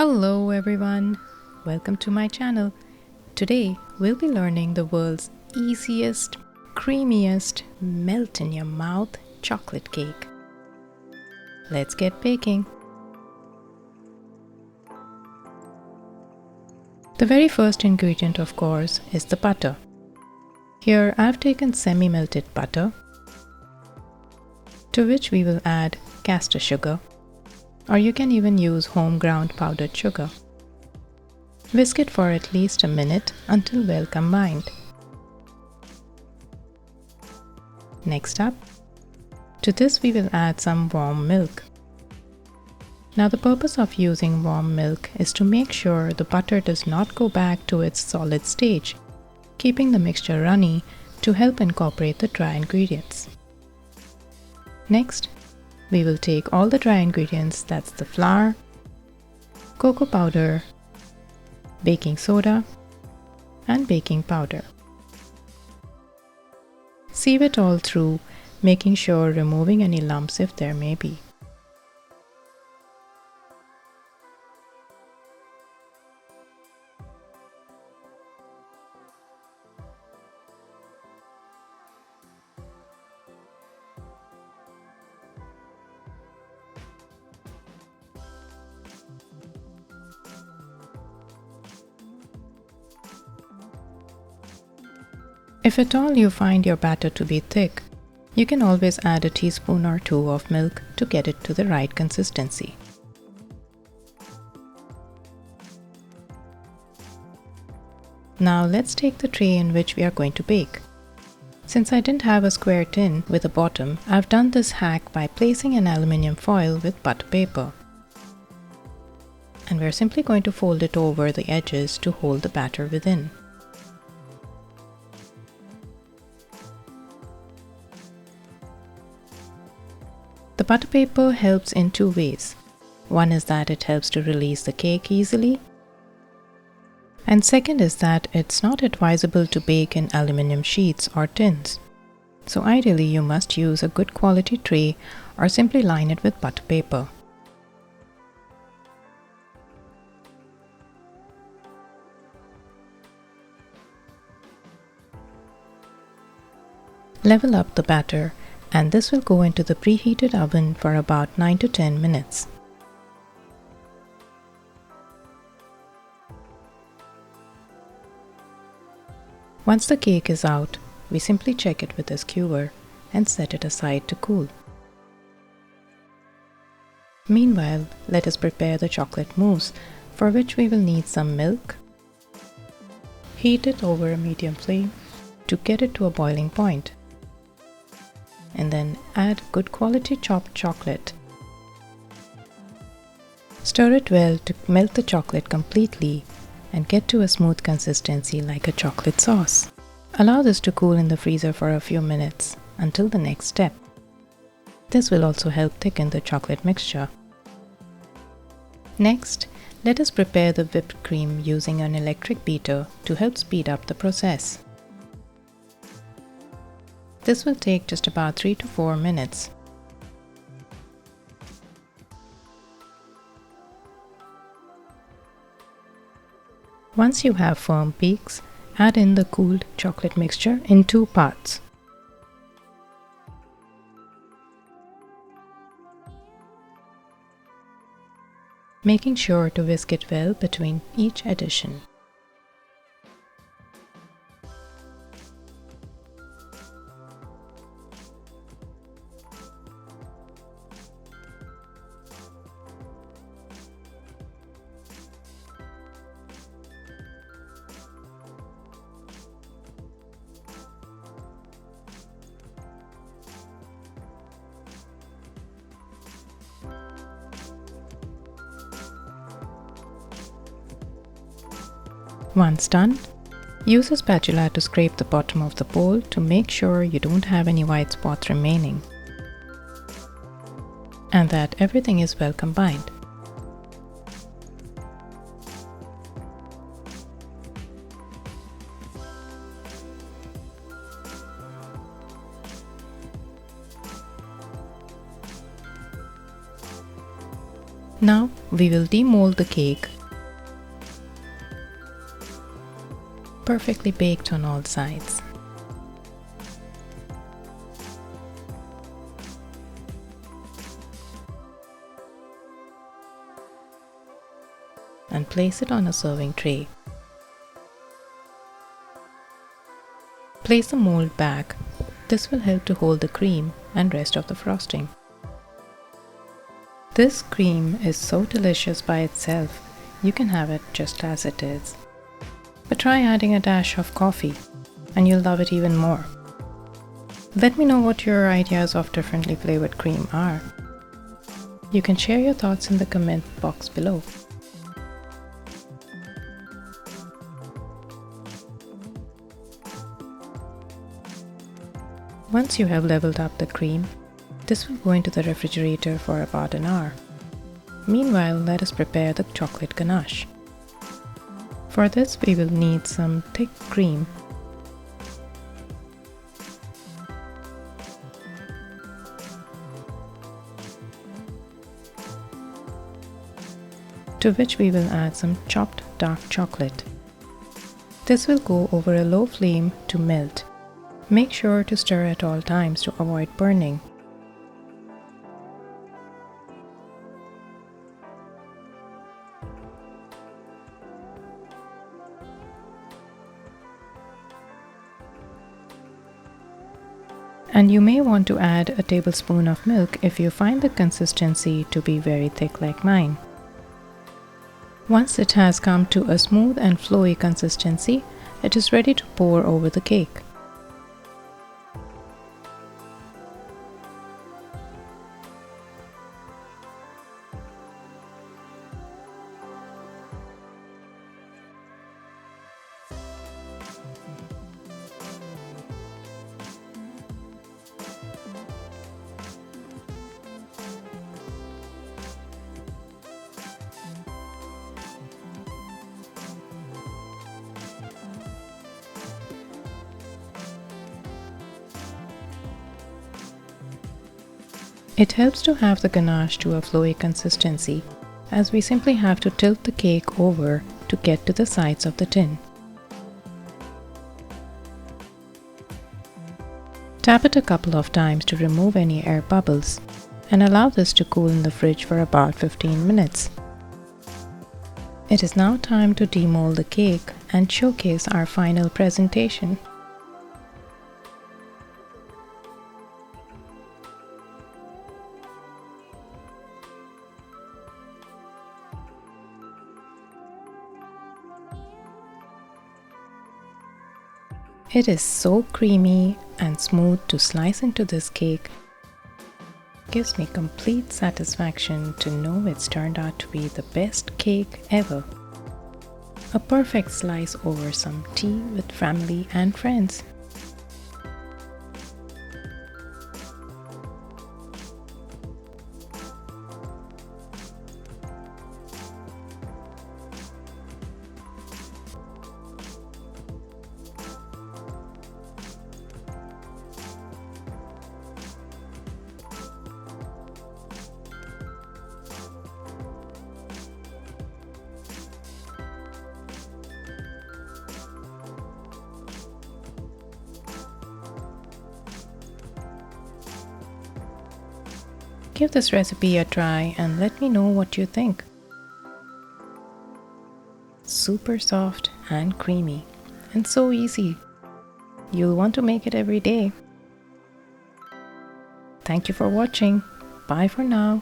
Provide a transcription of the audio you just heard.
Hello everyone, welcome to my channel. Today we'll be learning the world's easiest, creamiest, melt in your mouth chocolate cake. Let's get baking. The very first ingredient, of course, is the butter. Here I've taken semi-melted butter, to which we will add caster sugar, or you can even use home ground powdered sugar. Whisk it for at least a minute until well combined. Next up, to this we will add some warm milk. Now the purpose of using warm milk is to make sure the butter does not go back to its solid stage, keeping the mixture runny to help incorporate the dry ingredients. Next, we will take all the dry ingredients, that's the flour, cocoa powder, baking soda, and baking powder. Sieve it all through, making sure removing any lumps if there may be. If at all you find your batter to be thick, you can always add a teaspoon or two of milk to get it to the right consistency. Now let's take the tray in which we are going to bake. Since I didn't have a square tin with a bottom, I've done this hack by placing an aluminium foil with butter paper. And we're simply going to fold it over the edges to hold the batter within. The butter paper helps in two ways. One is that it helps to release the cake easily. And second is that it's not advisable to bake in aluminum sheets or tins. So ideally you must use a good quality tray or simply line it with butter paper. Level up the batter, and this will go into the preheated oven for about 9 to 10 minutes. Once the cake is out, we simply check it with a skewer and set it aside to cool. Meanwhile, let us prepare the chocolate mousse, for which we will need some milk. Heat it over a medium flame to get it to a boiling point. And then add good quality chopped chocolate. Stir it well to melt the chocolate completely and get to a smooth consistency like a chocolate sauce. Allow this to cool in the freezer for a few minutes until the next step. This will also help thicken the chocolate mixture. Next, let us prepare the whipped cream using an electric beater to help speed up the process. This will take just about 3 to 4 minutes. Once you have firm peaks, add in the cooled chocolate mixture in 2 parts. Making sure to whisk it well between each addition. Once done, use a spatula to scrape the bottom of the bowl to make sure you don't have any white spots remaining and that everything is well combined. Now we will demold the cake. Perfectly baked on all sides. And place it on a serving tray. Place the mold back. This will help to hold the cream and rest of the frosting. This cream is so delicious by itself, you can have it just as it is. But try adding a dash of coffee and you'll love it even more. Let me know what your ideas of differently flavored cream are. You can share your thoughts in the comment box below. Once you have leveled up the cream, this will go into the refrigerator for about an hour. Meanwhile, let us prepare the chocolate ganache. For this, we will need some thick cream, to which we will add some chopped dark chocolate. This will go over a low flame to melt. Make sure to stir at all times to avoid burning. And you may want to add a tablespoon of milk if you find the consistency to be very thick like mine. Once it has come to a smooth and flowy consistency, it is ready to pour over the cake. It helps to have the ganache to a flowy consistency, as we simply have to tilt the cake over to get to the sides of the tin. Tap it a couple of times to remove any air bubbles and allow this to cool in the fridge for about 15 minutes. It is now time to demold the cake and showcase our final presentation. It is so creamy and smooth to slice into this cake. It gives me complete satisfaction to know it's turned out to be the best cake ever. A perfect slice over some tea with family and friends. Give this recipe a try and let me know what you think. Super soft and creamy and so easy. You'll want to make it every day. Thank you for watching. Bye for now.